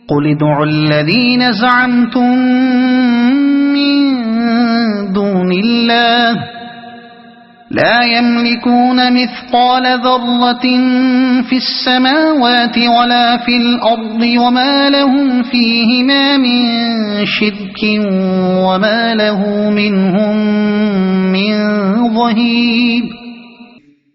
قل ادعوا الذين زعمتم من دون الله لا يملكون مثقال ذرة في السماوات ولا في الأرض وما لهم فيهما من شرك وما له منهم من ظهير۔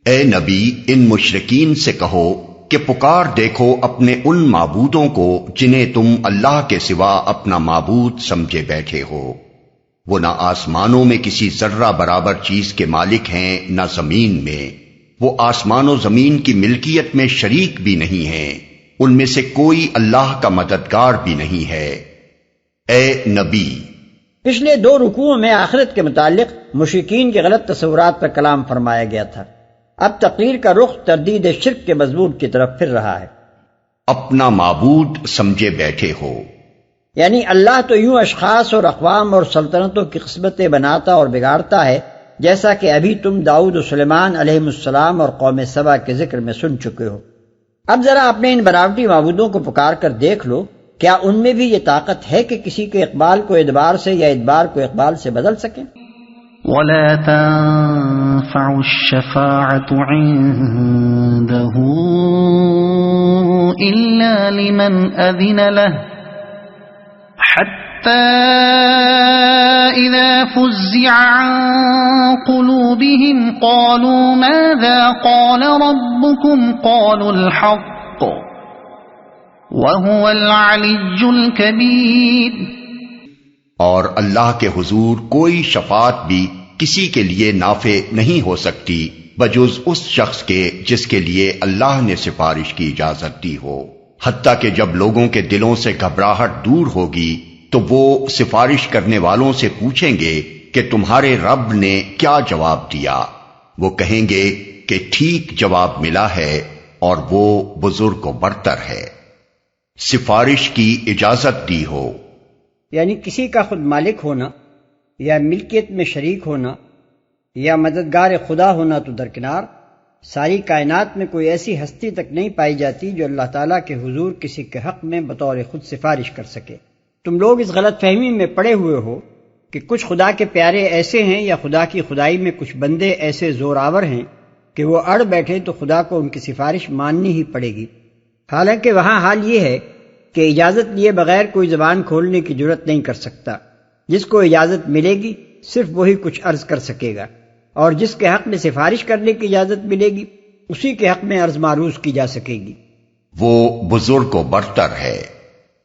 اے نبی ان مشرکین سے کہو کہ پکار دیکھو اپنے ان معبودوں کو جنہیں تم اللہ کے سوا اپنا معبود سمجھے بیٹھے ہو۔ وہ نہ آسمانوں میں کسی ذرہ برابر چیز کے مالک ہیں نہ زمین میں، وہ آسمان و زمین کی ملکیت میں شریک بھی نہیں ہیں، ان میں سے کوئی اللہ کا مددگار بھی نہیں ہے۔ اے نبی، پچھلے 2 رکوعوں میں آخرت کے متعلق مشرکین کے غلط تصورات پر کلام فرمایا گیا تھا۔ اب تقریر کا رخ تردید شرک کے مضمون کی طرف پھر رہا ہے۔ اپنا معبود سمجھے بیٹھے ہو، یعنی اللہ تو یوں اشخاص اور اقوام اور سلطنتوں کی قسمتیں بناتا اور بگاڑتا ہے، جیسا کہ ابھی تم داؤد و سلیمان علیہ السلام اور قوم سبا کے ذکر میں سن چکے ہو۔ اب ذرا اپنے ان بناوٹی معبودوں کو پکار کر دیکھ لو، کیا ان میں بھی یہ طاقت ہے کہ کسی کے اقبال کو ادبار سے یا ادبار کو اقبال سے بدل سکیں؟ ولا تنفع الشفاعة عنده إلا لمن أذن له حتى إذا فزع عن قلوبهم قالوا ماذا قال ربكم قالوا الحق وهو العلي الكبير۔ اور اللہ کے حضور کوئی شفاعت بھی کسی کے لیے نافع نہیں ہو سکتی بجز اس شخص کے جس کے لیے اللہ نے سفارش کی اجازت دی ہو، حتیٰ کہ جب لوگوں کے دلوں سے گھبراہٹ دور ہوگی تو وہ سفارش کرنے والوں سے پوچھیں گے کہ تمہارے رب نے کیا جواب دیا، وہ کہیں گے کہ ٹھیک جواب ملا ہے اور وہ بزرگ و برتر ہے۔ سفارش کی اجازت دی ہو، یعنی کسی کا خود مالک ہونا یا ملکیت میں شریک ہونا یا مددگار خدا ہونا تو درکنار، ساری کائنات میں کوئی ایسی ہستی تک نہیں پائی جاتی جو اللہ تعالیٰ کے حضور کسی کے حق میں بطور خود سفارش کر سکے۔ تم لوگ اس غلط فہمی میں پڑے ہوئے ہو کہ کچھ خدا کے پیارے ایسے ہیں یا خدا کی خدائی میں کچھ بندے ایسے زوراور ہیں کہ وہ اڑ بیٹھے تو خدا کو ان کی سفارش ماننی ہی پڑے گی، حالانکہ وہاں حال یہ ہے کہ اجازت لیے بغیر کوئی زبان کھولنے کی جرت نہیں کر سکتا۔ جس کو اجازت ملے گی صرف وہی کچھ عرض کر سکے گا، اور جس کے حق میں سفارش کرنے کی اجازت ملے گی اسی کے حق میں عرض معروض کی جا سکے گی۔ وہ بزرگ و برتر ہے۔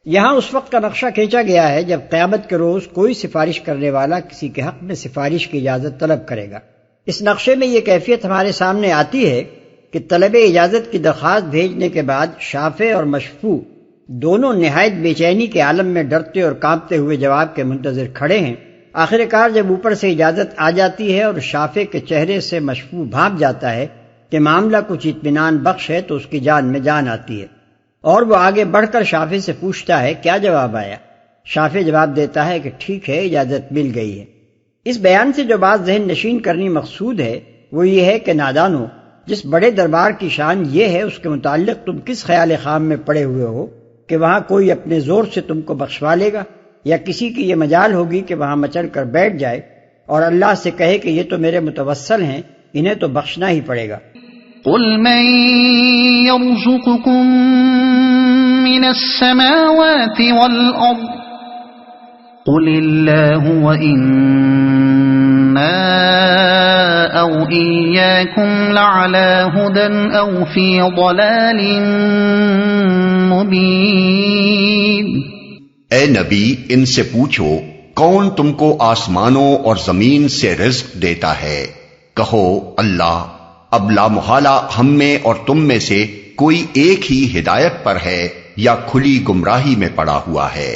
یہاں اس وقت کا نقشہ کھینچا گیا ہے جب قیامت کے روز کوئی سفارش کرنے والا کسی کے حق میں سفارش کی اجازت طلب کرے گا۔ اس نقشے میں یہ کیفیت ہمارے سامنے آتی ہے کہ طلب اجازت کی درخواست بھیجنے کے بعد شافع اور مشفوع دونوں نہایت بے چینی کے عالم میں ڈرتے اور کانپتے ہوئے جواب کے منتظر کھڑے ہیں۔ آخر کار جب اوپر سے اجازت آ جاتی ہے اور شافع کے چہرے سے مشفوع بھانپ جاتا ہے کہ معاملہ کچھ اطمینان بخش ہے تو اس کی جان میں جان آتی ہے، اور وہ آگے بڑھ کر شافع سے پوچھتا ہے کیا جواب آیا۔ شافع جواب دیتا ہے کہ ٹھیک ہے، اجازت مل گئی ہے۔ اس بیان سے جو بات ذہن نشین کرنی مقصود ہے وہ یہ ہے کہ نادانو، جس بڑے دربار کی شان یہ ہے اس کے متعلق تم کس خیال خام میں پڑے ہوئے ہو کہ وہاں کوئی اپنے زور سے تم کو بخشوا لے گا، یا کسی کی یہ مجال ہوگی کہ وہاں مچل کر بیٹھ جائے اور اللہ سے کہے کہ یہ تو میرے متوسل ہیں، انہیں تو بخشنا ہی پڑے گا۔ قل من يرزقكم من السماوات والأرض قل الله وإنا أو إياكم لعلى هدى أو في ضلال مبين۔ اے نبی ان سے پوچھو کون تم کو آسمانوں اور زمین سے رزق دیتا ہے، کہو اللہ، اب لا محالہ ہم میں اور تم میں سے کوئی ایک ہی ہدایت پر ہے یا کھلی گمراہی میں پڑا ہوا ہے،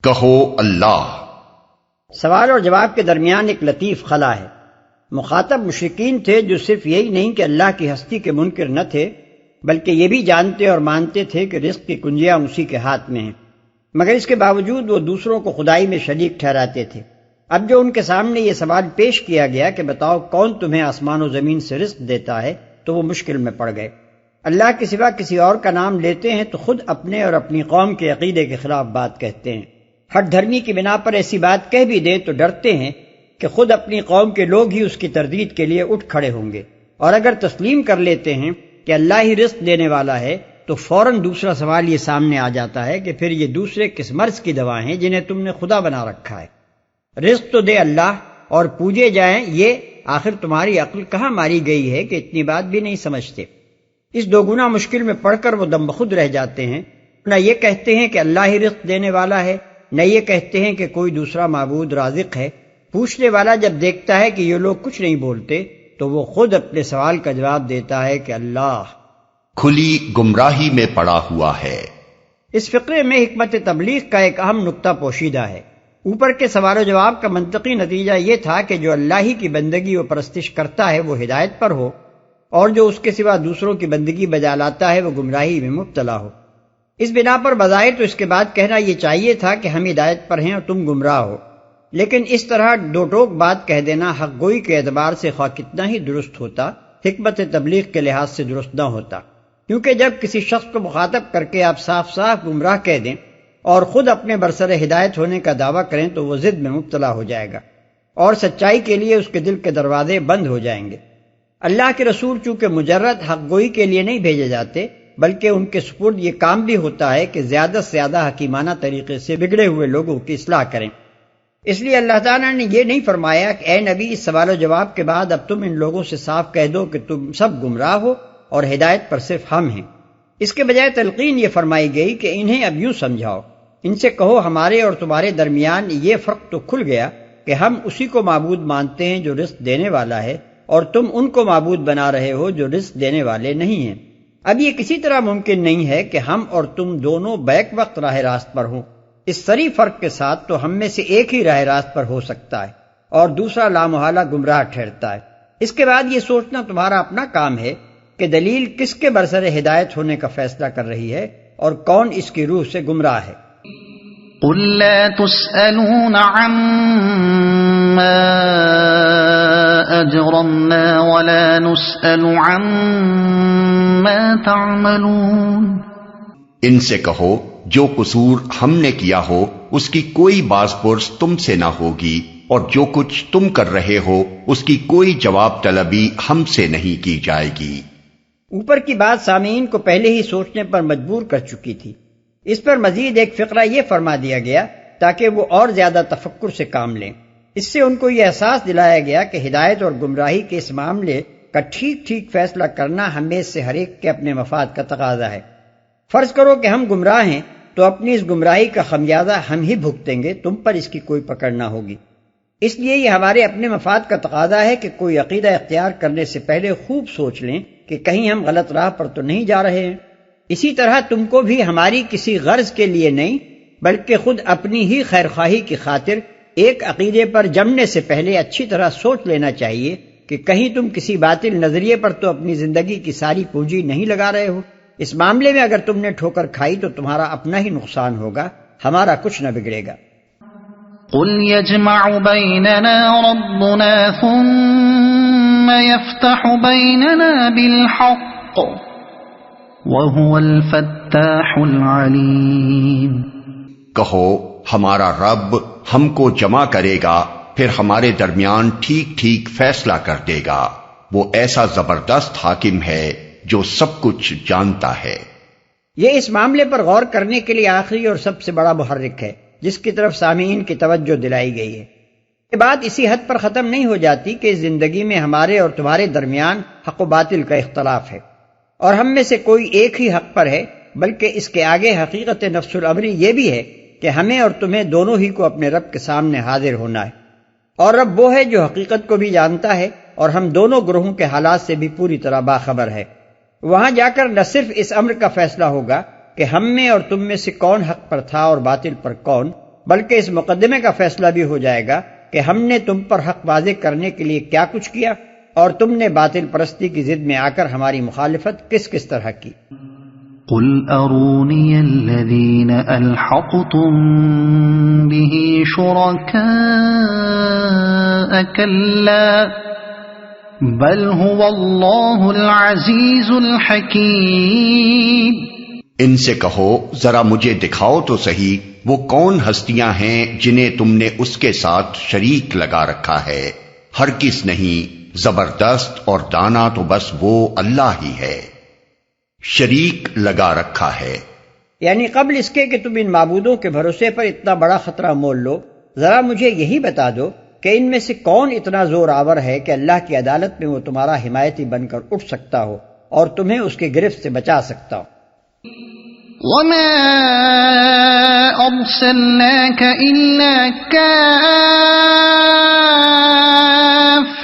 کہو اللہ۔ سوال اور جواب کے درمیان ایک لطیف خلا ہے۔ مخاطب مشرکین تھے جو صرف یہی نہیں کہ اللہ کی ہستی کے منکر نہ تھے بلکہ یہ بھی جانتے اور مانتے تھے کہ رزق کی کنجیاں اسی کے ہاتھ میں ہیں، مگر اس کے باوجود وہ دوسروں کو خدائی میں شریک ٹھہراتے تھے۔ اب جو ان کے سامنے یہ سوال پیش کیا گیا کہ بتاؤ کون تمہیں آسمان و زمین سے رزق دیتا ہے تو وہ مشکل میں پڑ گئے۔ اللہ کے سوا کسی اور کا نام لیتے ہیں تو خود اپنے اور اپنی قوم کے عقیدے کے خلاف بات کہتے ہیں۔ ہٹ دھرمی کی بنا پر ایسی بات کہہ بھی دیں تو ڈرتے ہیں کہ خود اپنی قوم کے لوگ ہی اس کی تردید کے لیے اٹھ کھڑے ہوں گے، اور اگر تسلیم کر لیتے ہیں کہ اللہ ہی رزق دینے والا ہے تو فوراً دوسرا سوال یہ سامنے آ جاتا ہے کہ پھر یہ دوسرے کس مرض کی دوا ہیں جنہیں تم نے خدا بنا رکھا ہے؟ رزق تو دے اللہ اور پوجے جائیں یہ، آخر تمہاری عقل کہاں ماری گئی ہے کہ اتنی بات بھی نہیں سمجھتے؟ اس دوگنا مشکل میں پڑھ کر وہ دم بخود رہ جاتے ہیں، نہ یہ کہتے ہیں کہ اللہ ہی رزق دینے والا ہے، نہ یہ کہتے ہیں کہ کوئی دوسرا معبود رازق ہے۔ پوچھنے والا جب دیکھتا ہے کہ یہ لوگ کچھ نہیں بولتے تو وہ خود اپنے سوال کا جواب دیتا ہے کہ اللہ کھلی گمراہی میں پڑا ہوا ہے۔ اس فقرے میں حکمت تبلیغ کا ایک اہم نقطہ پوشیدہ ہے۔ اوپر کے سوال و جواب کا منطقی نتیجہ یہ تھا کہ جو اللہ ہی کی بندگی و پرستش کرتا ہے وہ ہدایت پر ہو، اور جو اس کے سوا دوسروں کی بندگی بجا لاتا ہے وہ گمراہی میں مبتلا ہو۔ اس بنا پر بظاہر تو اس کے بعد کہنا یہ چاہیے تھا کہ ہم ہدایت پر ہیں اور تم گمراہ ہو، لیکن اس طرح دو ٹوک بات کہہ دینا حق گوئی کے اعتبار سے خواہ کتنا ہی درست ہوتا، حکمت تبلیغ کے لحاظ سے درست نہ ہوتا، کیونکہ جب کسی شخص کو مخاطب کر کے آپ صاف صاف گمراہ کہہ دیں اور خود اپنے برسر ہدایت ہونے کا دعویٰ کریں تو وہ ضد میں مبتلا ہو جائے گا اور سچائی کے لیے اس کے دل کے دروازے بند ہو جائیں گے۔ اللہ کے رسول چونکہ مجرد حق گوئی کے لیے نہیں بھیجے جاتے، بلکہ ان کے سپرد یہ کام بھی ہوتا ہے کہ زیادہ سے زیادہ حکیمانہ طریقے سے بگڑے ہوئے لوگوں کی اصلاح کریں۔ اس لیے اللہ تعالیٰ نے یہ نہیں فرمایا کہ اے نبی اس سوال و جواب کے بعد اب تم ان لوگوں سے صاف کہہ دو کہ تم سب گمراہ ہو اور ہدایت پر صرف ہم ہیں۔ اس کے بجائے تلقین یہ فرمائی گئی کہ انہیں اب یوں سمجھاؤ، ان سے کہو ہمارے اور تمہارے درمیان یہ فرق تو کھل گیا کہ ہم اسی کو معبود مانتے ہیں جو رزق دینے والا ہے، اور تم ان کو معبود بنا رہے ہو جو رزق دینے والے نہیں ہیں۔ اب یہ کسی طرح ممکن نہیں ہے کہ ہم اور تم دونوں بیک وقت راہ راست پر ہوں۔ اس صریح فرق کے ساتھ تو ہم میں سے ایک ہی راہ راست پر ہو سکتا ہے اور دوسرا لامحالہ گمراہ ٹھہرتا ہے۔ اس کے بعد یہ سوچنا تمہارا اپنا کام ہے کہ دلیل کس کے برسر ہدایت ہونے کا فیصلہ کر رہی ہے اور کون اس کی روح سے گمراہ ہے۔ قل لا تسألون عما أجرمنا ولا نسأل عما تعملون۔ ان سے کہو جو قصور ہم نے کیا ہو اس کی کوئی باز پرس تم سے نہ ہوگی، اور جو کچھ تم کر رہے ہو اس کی کوئی جواب طلبی ہم سے نہیں کی جائے گی۔ اوپر کی بات سامعین کو پہلے ہی سوچنے پر مجبور کر چکی تھی۔ اس پر مزید ایک فقرہ یہ فرما دیا گیا تاکہ وہ اور زیادہ تفکر سے کام لیں۔ اس سے ان کو یہ احساس دلایا گیا کہ ہدایت اور گمراہی کے اس معاملے کا ٹھیک ٹھیک فیصلہ کرنا ہم میں سے ہر ایک کے اپنے مفاد کا تقاضا ہے۔ فرض کرو کہ ہم گمراہ ہیں تو اپنی اس گمراہی کا خمیازہ ہم ہی بھگتیں گے، تم پر اس کی کوئی پکڑ نہ ہوگی۔ اس لیے یہ ہمارے اپنے مفاد کا تقاضا ہے کہ کوئی عقیدہ اختیار کرنے سے پہلے خوب سوچ لیں کہ کہیں ہم غلط راہ پر تو نہیں جا رہے ہیں۔ اسی طرح تم کو بھی ہماری کسی غرض کے لیے نہیں بلکہ خود اپنی ہی خیرخواہی کی خاطر ایک عقیدے پر جمنے سے پہلے اچھی طرح سوچ لینا چاہیے کہ کہیں تم کسی باطل نظریے پر تو اپنی زندگی کی ساری پونجی نہیں لگا رہے ہو۔ اس معاملے میں اگر تم نے ٹھوکر کھائی تو تمہارا اپنا ہی نقصان ہوگا، ہمارا کچھ نہ بگڑے گا۔ قل يجمع بيننا ربنا ثم يفتح بيننا بالحق وهو الفتاح العليم۔ کہو ہمارا رب ہم کو جمع کرے گا، پھر ہمارے درمیان ٹھیک ٹھیک فیصلہ کر دے گا، وہ ایسا زبردست حاکم ہے جو سب کچھ جانتا ہے۔ یہ اس معاملے پر غور کرنے کے لیے آخری اور سب سے بڑا محرک ہے جس کی طرف سامعین کی توجہ دلائی گئی ہے۔ یہ بات اسی حد پر ختم نہیں ہو جاتی کہ اس زندگی میں ہمارے اور تمہارے درمیان حق و باطل کا اختلاف ہے، اور ہم میں سے کوئی ایک ہی حق پر ہے، بلکہ اس کے آگے حقیقت نفس الامری یہ بھی ہے کہ ہمیں اور تمہیں دونوں ہی کو اپنے رب کے سامنے حاضر ہونا ہے، اور رب وہ ہے جو حقیقت کو بھی جانتا ہے اور ہم دونوں گروہوں کے حالات سے بھی پوری طرح باخبر ہے۔ وہاں جا کر نہ صرف اس امر کا فیصلہ ہوگا کہ ہم میں اور تم میں سے کون حق پر تھا اور باطل پر کون، بلکہ اس مقدمے کا فیصلہ بھی ہو جائے گا کہ ہم نے تم پر حق واضح کرنے کے لیے کیا کچھ کیا اور تم نے باطل پرستی کی ضد میں آ کر ہماری مخالفت کس کس طرح کی۔ قل ارونی الذین الحقتم به شرکاء کلا بل هو اللہ العزیز الحکیم۔ ان سے کہو ذرا مجھے دکھاؤ تو صحیح وہ کون ہستیاں ہیں جنہیں تم نے اس کے ساتھ شریک لگا رکھا ہے، ہرگز نہیں، زبردست اور دانا تو بس وہ اللہ ہی ہے، شریک لگا رکھا ہے۔ یعنی قبل اس کے کہ تم ان معبودوں کے بھروسے پر اتنا بڑا خطرہ مول لو، ذرا مجھے یہی بتا دو کہ ان میں سے کون اتنا زور آور ہے کہ اللہ کی عدالت میں وہ تمہارا حمایتی بن کر اٹھ سکتا ہو اور تمہیں اس کی گرفت سے بچا سکتا ہو۔ وما ارسلناك الا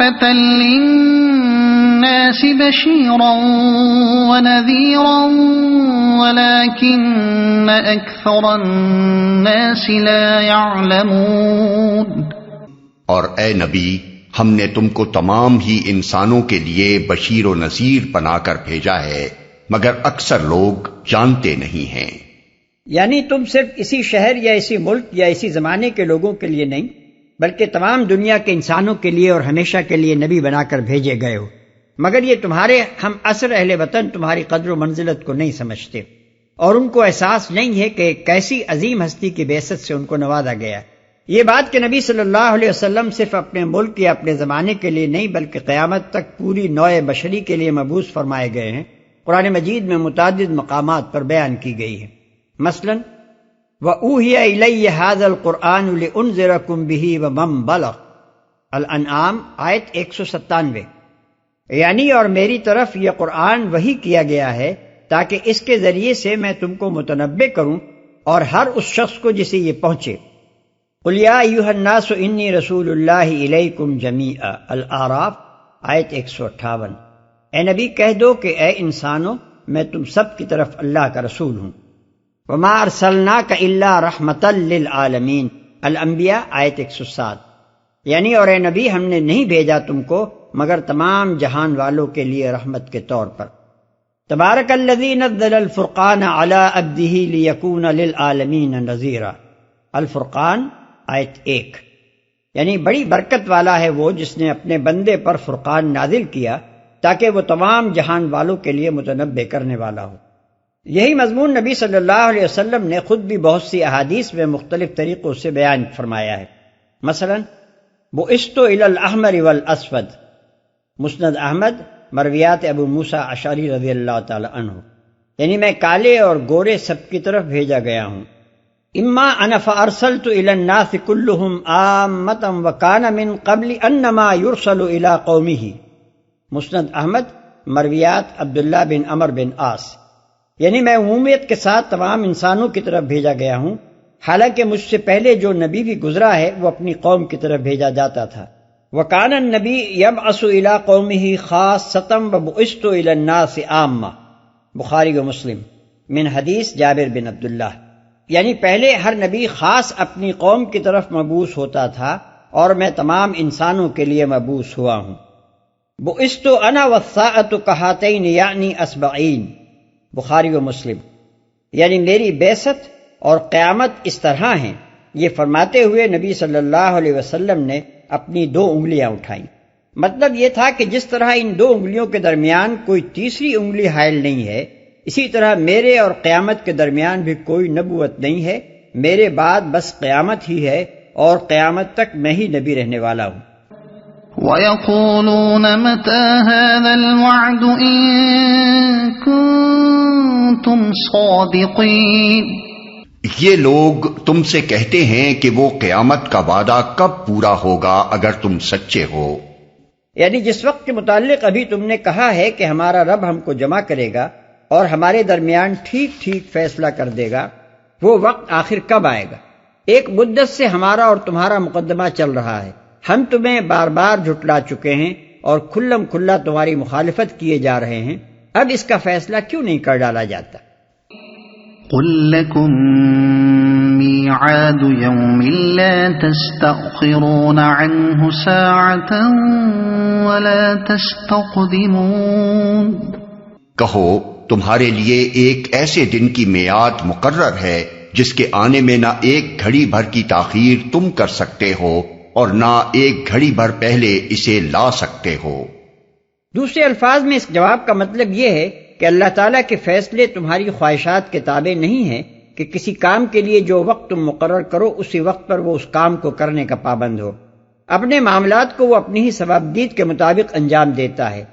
كافة للناس بشيرا ونذيرا ولكن اكثر الناس لا يعلمون۔ اور اے نبی، ہم نے تم کو تمام ہی انسانوں کے لیے بشیر و نذیر بنا کر بھیجا ہے، مگر اکثر لوگ جانتے نہیں ہیں۔ یعنی تم صرف اسی شہر یا اسی ملک یا اسی زمانے کے لوگوں کے لیے نہیں، بلکہ تمام دنیا کے انسانوں کے لیے اور ہمیشہ کے لیے نبی بنا کر بھیجے گئے ہو، مگر یہ تمہارے ہم عصر اہل وطن تمہاری قدر و منزلت کو نہیں سمجھتے، اور ان کو احساس نہیں ہے کہ کیسی عظیم ہستی کی بعثت سے ان کو نوازا گیا۔ یہ بات کہ نبی صلی اللہ علیہ وسلم صرف اپنے ملک یا اپنے زمانے کے لیے نہیں بلکہ قیامت تک پوری نوع بشری کے لیے مبعوث فرمائے گئے ہیں، قرآن مجید میں متعدد مقامات پر بیان کی گئی ہے۔ مثلا وَأُوحِيَ إِلَيَّ هَذَا الْقُرْآنُ لِأُنذِرَكُمْ بِهِ وَمَن بَلَغَ، الانعام آیت 197۔ یعنی اور میری طرف یہ قرآن وحی کیا گیا ہے تاکہ اس کے ذریعے سے میں تم کو متنبع کروں اور ہر اس شخص کو جسے یہ پہنچے۔ قُلْ يَا أَيُّهَا النَّاسُ إِنِّي رَسُولُ اللَّهِ إِلَيْكُمْ جَمِيعًا، الاعراف آیت 158۔ اے نبی کہہ دو کہ اے انسانوں، میں تم سب کی طرف اللہ کا رسول ہوں۔ وَمَا أَرْسَلْنَاكَ إِلَّا رَحْمَةً لِّلْعَالَمِينَ، الانبیاء آیت 107۔ یعنی اور اے نبی ہم نے نہیں بھیجا تم کو مگر تمام جہان والوں کے لیے رحمت کے طور پر۔ تبارک الذی نزل الفرقان علی عبدہ لیکون للعالمین نذیرا، الفرقان آیت 1۔ یعنی بڑی برکت والا ہے وہ جس نے اپنے بندے پر فرقان نازل کیا تاکہ وہ تمام جہان والوں کے لیے متنبع کرنے والا ہو۔ یہی مضمون نبی صلی اللہ علیہ وسلم نے خود بھی بہت سی احادیث میں مختلف طریقوں سے بیان فرمایا ہے۔ مثلا بعثت الی الاحمر والاسود، مسند احمد، مرویات ابو موسیٰ اشعری رضی اللہ تعالی عنہ، یعنی میں کالے اور گورے سب کی طرف بھیجا گیا ہوں۔ اما انا فارسلت الی الناس كلهم عامة وكان من قبل انما يرسل الى قومه، مسند احمد، مرویات عبداللہ بن عمر بن عاص، یعنی میں عمومیت کے ساتھ تمام انسانوں کی طرف بھیجا گیا ہوں، حالانکہ مجھ سے پہلے جو نبی بھی گزرا ہے وہ اپنی قوم کی طرف بھیجا جاتا تھا۔ وَكَانَ النَّبِيُّ يَبْعَثُ إِلَىٰ قَوْمِهِ خَاصَّةً وَبُعِثْتُ إِلَى النَّاسِ عَامَّةً، بخاری و مسلم، من حدیث جابر بن عبداللہ۔ یعنی پہلے ہر نبی خاص اپنی قوم کی طرف مبعوث ہوتا تھا اور میں تمام انسانوں کے لیے مبعوث ہوا ہوں۔ بُعِثْتُ أَنَا وَالسَّاعَةُ كَهَاتَيْنِ یعنی اصبعین، بخاری و مسلم، یعنی میری بعثت اور قیامت اس طرح ہیں، یہ فرماتے ہوئے نبی صلی اللہ علیہ وسلم نے اپنی 2 انگلیاں اٹھائیں۔ مطلب یہ تھا کہ جس طرح ان 2 انگلیوں کے درمیان کوئی تیسری انگلی حائل نہیں ہے، اسی طرح میرے اور قیامت کے درمیان بھی کوئی نبوت نہیں ہے، میرے بعد بس قیامت ہی ہے اور قیامت تک میں ہی نبی رہنے والا ہوں۔ وَيَقُولُونَ مَتَى هَذَا الْوَعْدُ إِن كُنتُمْ صَادِقِينَ، یہ لوگ تم سے کہتے ہیں کہ وہ قیامت کا وعدہ کب پورا ہوگا اگر تم سچے ہو۔ یعنی جس وقت کے متعلق ابھی تم نے کہا ہے کہ ہمارا رب ہم کو جمع کرے گا اور ہمارے درمیان ٹھیک ٹھیک فیصلہ کر دے گا، وہ وقت آخر کب آئے گا؟ ایک مدت سے ہمارا اور تمہارا مقدمہ چل رہا ہے، ہم تمہیں بار بار جھٹلا چکے ہیں اور کھلم کھلا تمہاری مخالفت کیے جا رہے ہیں، اب اس کا فیصلہ کیوں نہیں کر ڈالا جاتا؟ قُل لَّكُم مِّيعَادُ يَوْمٍ لَّا تَسْتَأْخِرُونَ عَنْهُ سَاعَةً وَلَا تَسْتَقْدِمُونَ، کہو تمہارے لیے ایک ایسے دن کی میعاد مقرر ہے جس کے آنے میں نہ ایک گھڑی بھر کی تاخیر تم کر سکتے ہو اور نہ ایک گھڑی بھر پہلے اسے لا سکتے ہو۔ دوسرے الفاظ میں اس جواب کا مطلب یہ ہے کہ اللہ تعالیٰ کے فیصلے تمہاری خواہشات کے تابع نہیں ہیں کہ کسی کام کے لیے جو وقت تم مقرر کرو اسی وقت پر وہ اس کام کو کرنے کا پابند ہو۔ اپنے معاملات کو وہ اپنی ہی ثوابدید کے مطابق انجام دیتا ہے۔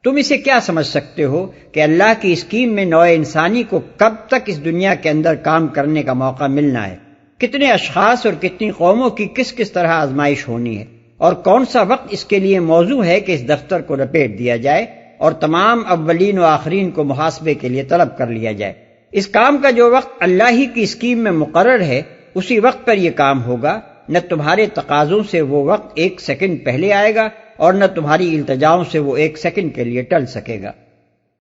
تم اسے کیا سمجھ سکتے ہو کہ اللہ کی اسکیم میں نوع انسانی کو کب تک اس دنیا کے اندر کام کرنے کا موقع ملنا ہے، کتنے اشخاص اور کتنی قوموں کی کس کس طرح آزمائش ہونی ہے، اور کون سا وقت اس کے لیے موزوں ہے کہ اس دفتر کو لپیٹ دیا جائے اور تمام اولین و آخرین کو محاسبے کے لیے طلب کر لیا جائے۔ اس کام کا جو وقت اللہ ہی کی اسکیم میں مقرر ہے اسی وقت پر یہ کام ہوگا، نہ تمہارے تقاضوں سے وہ وقت ایک سیکنڈ پہلے آئے گا اور نہ تمہاری التجاؤں سے وہ ایک سیکنڈ کے لیے ٹل سکے گا۔